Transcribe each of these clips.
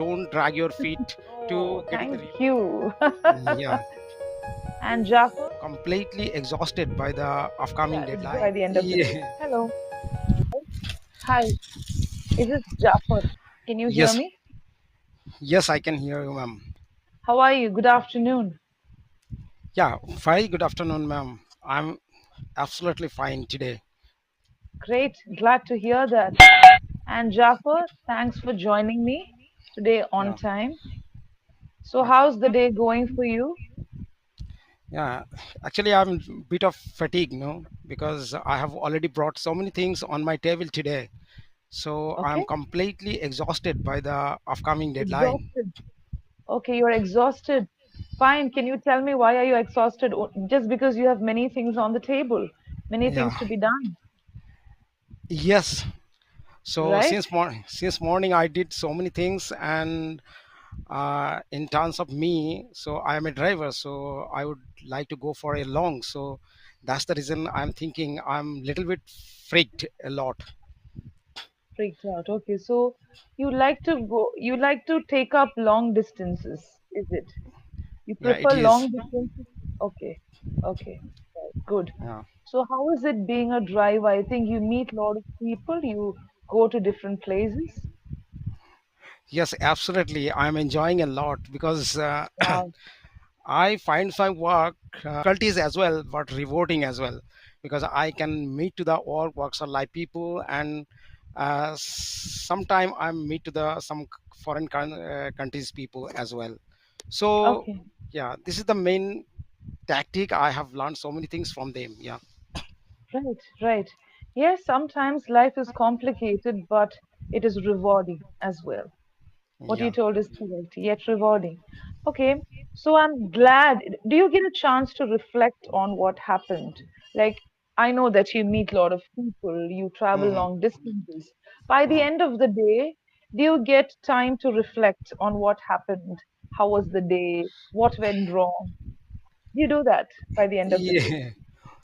Don't drag your feet Oh, to getting the thank report. you. Yeah, And Jafar? completely exhausted by the upcoming Yeah, it's deadline. by the end of the day. Yeah. Hello. Hi, is this Jafar? Can you hear Yes, me? yes, I can hear you, ma'am. How are you? Good afternoon. Yeah, very good afternoon, ma'am. I'm absolutely fine today. Great. Glad to hear that. And Jafar, thanks for joining me today on Yeah, time. So, yeah, how's the day going for you? yeah. Actually, I'm a bit of fatigue, no, because I have already brought so many things on my table today. So I'm Okay. completely exhausted by the upcoming deadline. Exhausted. Okay, you're exhausted. Fine. Can you tell me why are you exhausted? Just because you have many things on the table, many Yeah, things to be done, yes. So right? since morning I did so many things, and in terms of me, so I am a driver, so I would like to go for a long. So that's the reason I'm thinking I'm little bit freaked a lot. Freaked out. Okay, so you like to take up long distances, is it? You Yeah, it prefer is. long distances? Okay, okay, right, good. Yeah. So how is it being a driver? I think you meet a lot of people, you go to different places. Yes, absolutely. I'm enjoying a lot because Wow. I find my work difficulties as well, but rewarding as well, because I can meet to the all walks of life people, and sometime I meet to the some foreign countries people as well. So Okay. yeah, this is the main tactic. I have learned so many things from them. Yeah, Right, right. Yes, sometimes life is complicated, but it is rewarding as well. What you yeah, told is correct, yet rewarding. Okay, so I'm glad. Do you get a chance to reflect on what happened? Like, I know that you meet a lot of people, you travel hmm long distances. By the hmm end of the day, do you get time to reflect on what happened? How was the day? What went wrong? Do you do that by the end of the day? yeah.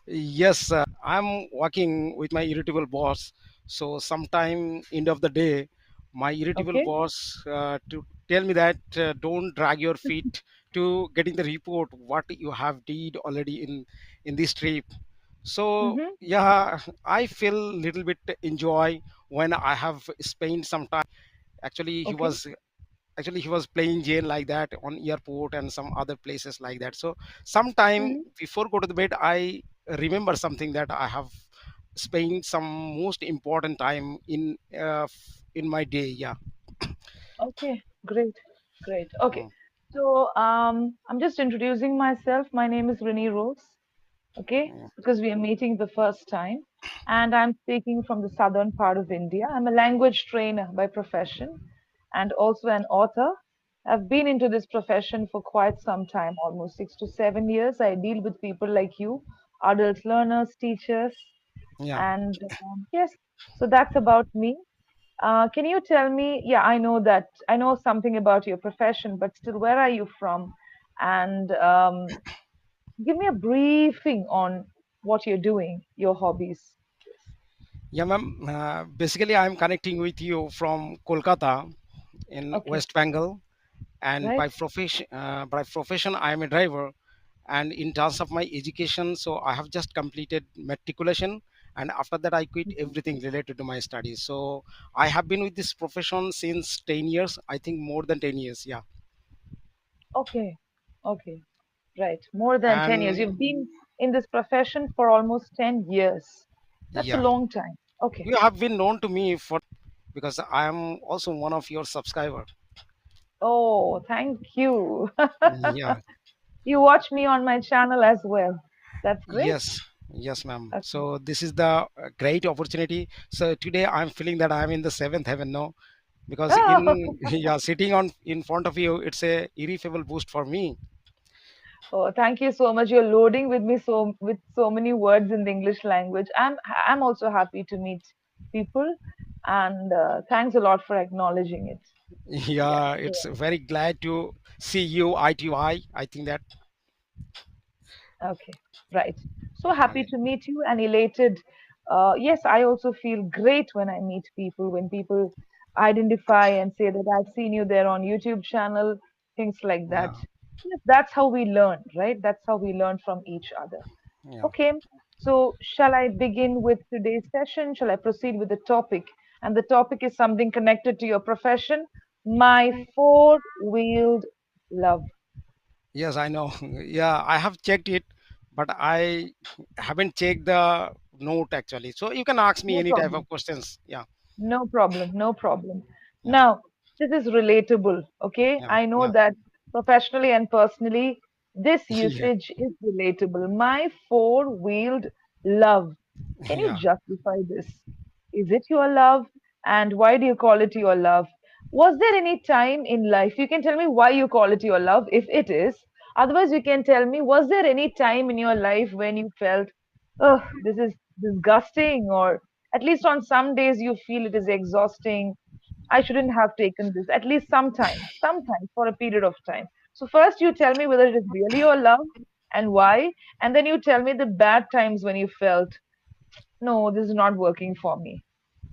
Yes, I'm working with my irritable boss. So sometime end of the day, my irritable Okay. boss to tell me that don't drag your feet to getting the report what you have did already in this trip. So Mm-hmm. yeah, I feel little bit enjoy when I have spent some time. Actually, he Okay. was actually he was playing jail like that on airport and some other places like that. So sometime Mm-hmm. before go to the bed, I remember something that I have spent some most important time in my day. Yeah. Okay. Great. Great. Okay. Mm, So, I'm just introducing myself. My name is Rini Rose. Okay, mm, because we are meeting the first time. And I'm speaking from the southern part of India. I'm a language trainer by profession and also an author. I've been into this profession for quite some time, almost 6 to 7 years. I deal with people like you, adult learners, teachers, yeah. and yes, so that's about me. Can you tell me? Yeah, I know that I know something about your profession, but still, where are you from? And give me a briefing on what you're doing, your hobbies. Yes. Yeah, ma'am. Basically, I'm connecting with you from Kolkata in Okay. West Bengal, and Right. by profession, I am a driver. And in terms of my education, so I have just completed matriculation, and after that, I quit Mhm. everything related to my studies. So I have been with this profession since 10 years. I think more than 10 years. Yeah, Okay. Okay. Right. More than 10 years. and You've been in this profession for almost 10 years. That's a yeah, long time. Okay. you have been known to me for because I am also one of your subscriber. Oh, thank you. Yeah. You watch me on my channel as well. That's great. Yes, yes, ma'am. Okay. So this is the great opportunity. So today I'm feeling that I'm in the seventh heaven now, because in yeah, sitting on in front of you, it's a irrefutable boost for me. Oh, thank you so much. You're loading with me with so many words in the English language. I'm also happy to meet people, and thanks a lot for acknowledging it. Yeah. Yeah, it's very glad to see you eye to eye. I think that Okay, right. So happy okay. to meet you and elated. Yes, I also feel great when I meet people, when people identify and say that I've seen you there on YouTube channel, things like that. Yeah, Yes, that's how we learn, right? That's how we learn from each other. yeah. Okay, so shall I begin with today's session? Shall I proceed with the topic? And the topic is something connected to your profession. My four-wheeled love. Yes, I know. Yeah, I have checked it, but I haven't checked the note actually. So you can ask me No any type of problem. questions. Yeah, No problem, no problem. yeah, Now, this is relatable, okay? yeah, I know yeah, that professionally and personally, this yeah, usage is relatable. My four-wheeled love. Can you yeah. justify this? Is it your love? And why do you call it your love? Was there any time in life, you can tell me why you call it your love, if it is. Otherwise, you can tell me, was there any time in your life when you felt, oh, this is disgusting, or at least on some days you feel it is exhausting. I shouldn't have taken this, at least sometime for a period of time. So, first you tell me whether it is really your love and why, and then you tell me the bad times when you felt, no, this is not working for me.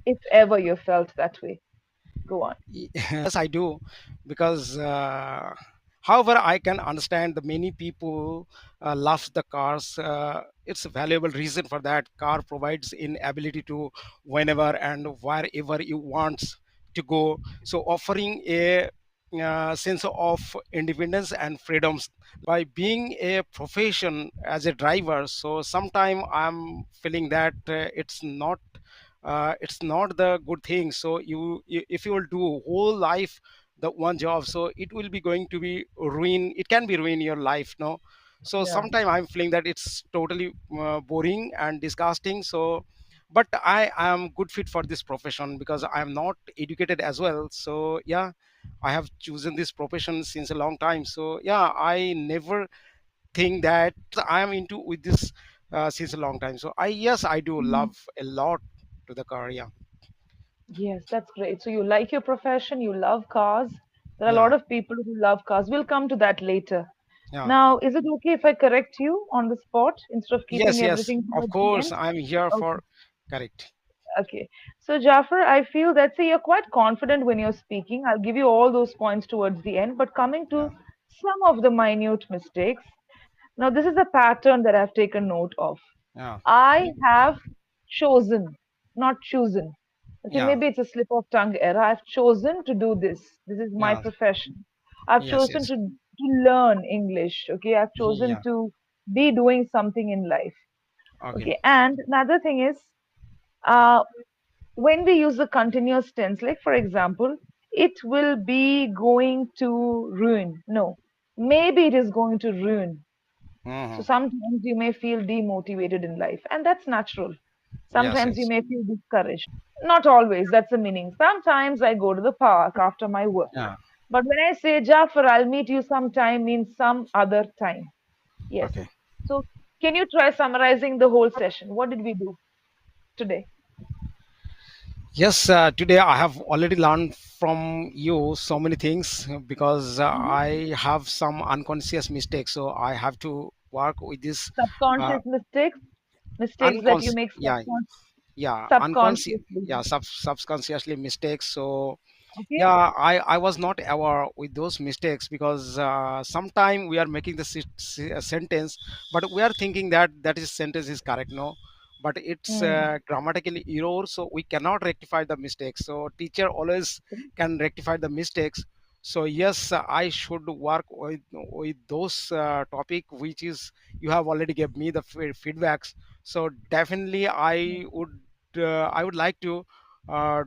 If ever you felt that way, go on. Yes, I do, because however I can understand the many people love the cars. It's a valuable reason for that. Car provides in ability to whenever and wherever you want to go. So offering a sense of independence and freedoms by being a profession as a driver. So sometime I'm feeling that it's not the good thing. So if you will do whole life the one job, so it will be going to be ruin, it can be ruin your life, no. So Yeah. sometime I'm feeling that it's totally boring and disgusting. So but I am good fit for this profession because I am not educated as well. So yeah, I have chosen this profession since a long time. So yeah, I never think that I am into with this since a long time. So I, yes, I do Mhm. love a lot to the car. Yeah, Yes, that's great. So you like your profession, you love cars. There are a lot yeah, of people who love cars. We'll come to that later. yeah. Now, is it okay if I correct you on the spot instead of Yes, keeping yes. everything Of towards the course, end? I'm here Okay. for correct. Okay. So, Jaffer, I feel that, see, you're quite confident when you're speaking. I'll give you all those points towards the end. But coming Yeah, to some of the minute mistakes, now this is a pattern that I've taken note of. yeah, I have chosen, not chosen. Okay, yeah, maybe it's a slip of tongue error. I've chosen to do this. This is my yeah. profession. I've Yes, chosen yes. to learn English. Okay, I've chosen Yeah. to be doing something in life. Okay. Okay, and another thing is, uh, when we use the continuous tense, like for example, it will be going to ruin. No, maybe it is going to ruin. So Hmm. sometimes you may feel demotivated in life, and that's natural. Yes, Sometimes you yes. may feel discouraged. Not always, that's the meaning. Sometimes I go to the park after my work. Yeah. But when I say, Jafar, I'll meet you sometime, means some other time. Yes. Okay. So can you try summarizing the whole session? What did we do today? Yes, today I have already learned from you so many things because Mhm. I have some unconscious mistakes. So I have to work with this uh, Subconscious mistakes, mistakes that you unconscious. make Yeah, yeah, unconscious. subconsciously. Yeah, subconsciously mistakes. So Okay? yeah, I was not aware with those mistakes because sometime we are making the sentence, but we are thinking that that is sentence is correct, no, but it's Hmm. grammatically error, so we cannot rectify the mistakes. So teacher always can rectify the mistakes. So yes, I should work with those topic which is you have already gave me the feedbacks. So definitely I would like to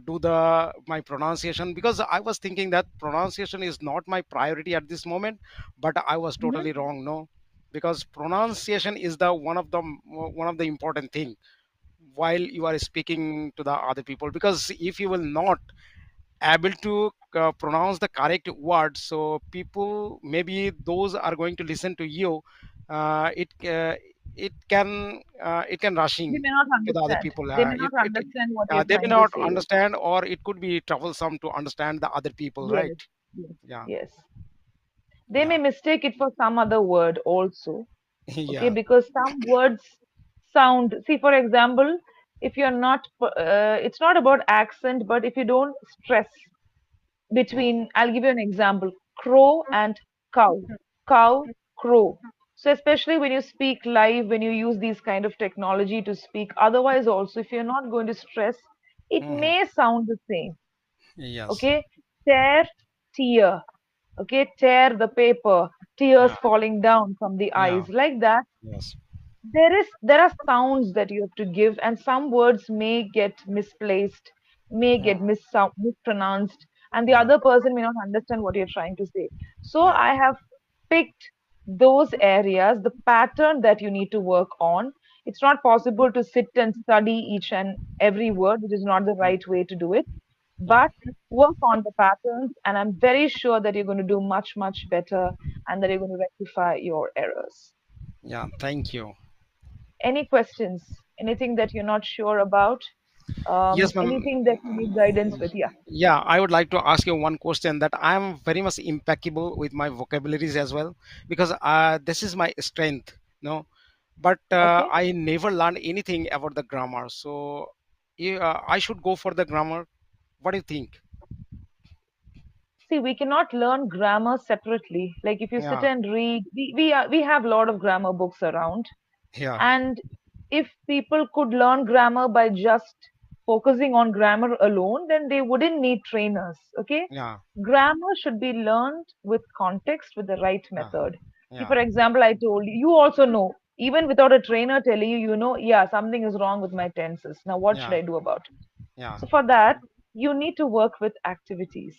do the my pronunciation, because I was thinking that pronunciation is not my priority at this moment, but I was Mhm. totally wrong, no, because pronunciation is the one of the important thing while you are speaking to the other people, because if you will not able to pronounce the correct word, so people maybe those are going to listen to you, it can They rushing may not to the other understand. people. They may not understand what you're They may trying to not say. understand, or it could be troublesome to understand the other people, right? Yes, yes, Yeah, yes. They yeah. may mistake it for some other word also. Okay, Yeah, because some words sound, see, for example, if you're not, it's not about accent, but if you don't stress between, I'll give you an example, crow and cow, cow, crow. So especially when you speak live, when you use these kind of technology to speak, otherwise also, if you're not going to stress, it Hmm. may sound the same. Yes. Okay, tear, tear. Okay, tear the paper, tears Yeah. falling down from the Yeah. eyes, like that. Yes. There are sounds that you have to give, and some words may get misplaced, may Yeah. get mispronounced, and the Yeah. other person may not understand what you're trying to say. So Yeah. I have picked those areas, the pattern that you need to work on. It's not possible to sit and study each and every word, which is not the Mm. right way to do it, Yeah. but work on the patterns, and I'm very sure that you're going to do much, much better, and that you're going to rectify your errors. Yeah. Thank you. Any questions? Anything that you're not sure about? Yes, ma'am. Anything that you need guidance with? Yeah. Yeah, I would like to ask you one question that I am very much impeccable with my vocabularies as well, because this is my strength, no. But Okay. I never learned anything about the grammar. So yeah, I should go for the grammar. What do you think? See, we cannot learn grammar separately. Like if you sit Yeah. and read, we have a lot of grammar books around. Yeah. And if people could learn grammar by just focusing on grammar alone, then they wouldn't need trainers. Okay? Yeah. Grammar should be learned with context, with the right Yeah. method. See, Yeah. for example, I told you, you also know, even without a trainer telling you, you know, yeah, something is wrong with my tenses. Now, what should Yeah. I do about it? Yeah. So, for that, you need to work with activities.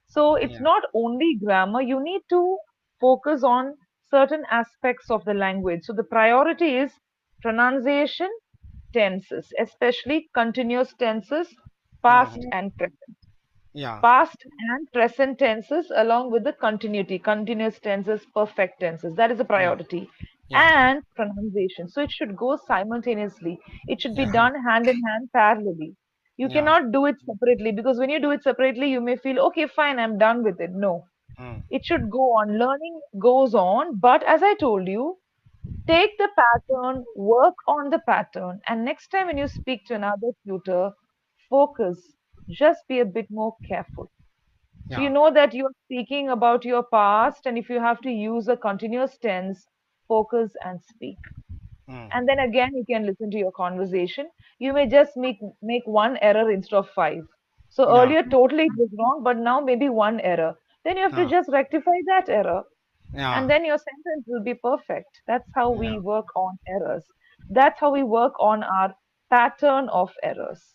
So, it's Yeah. not only grammar, you need to focus on certain aspects of the language. So, the priority is pronunciation, tenses, especially continuous tenses, past Mhm. and present. Yeah. Past and present tenses along with the continuity, continuous tenses, perfect tenses. That is a Yeah. priority. Yeah. And pronunciation. So it should go simultaneously. It should be Yeah. done hand in hand parallelly. You Yeah. cannot do it separately, because when you do it separately, you may feel, okay, fine, I'm done with it. No, Mm. it should go on. Learning goes on. But as I told you, take the pattern, work on the pattern, and next time when you speak to another tutor, focus. Just be a bit more careful. So you Yeah. know that you're speaking about your past, and if you have to use a continuous tense, focus and speak. Mm. And then again, you can listen to your conversation. You may just make one error instead of five. So Yeah. earlier, totally it was wrong, but now maybe one error. Then you have to Yeah. just rectify that error, Yeah. and then your sentence will be perfect. That's how Yeah. we work on errors. That's how we work on our pattern of errors.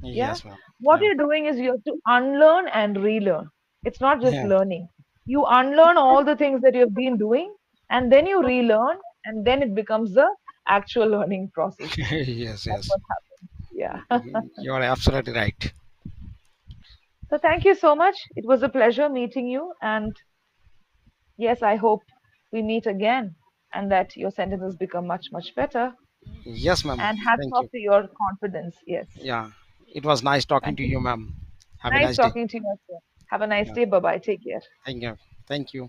Yeah. Yes, ma'am. What Yeah. you're doing is you have to unlearn and relearn. It's not just Yeah. learning. You unlearn all the things that you've been doing, and then you relearn, and then it becomes the actual learning process. Yes. That's Yes. what happens. Yeah. You are absolutely right. So thank you so much. It was a pleasure meeting you. And yes, I hope we meet again and that your sentences become much, much better. Yes, ma'am. And hats Thank off you. to your confidence. Yes. Yeah. It was nice talking Thank to you. you, ma'am. Have a Nice nice day. talking to you as well. Have a nice Yeah. day. Bye bye. Take care. Thank you. Thank you.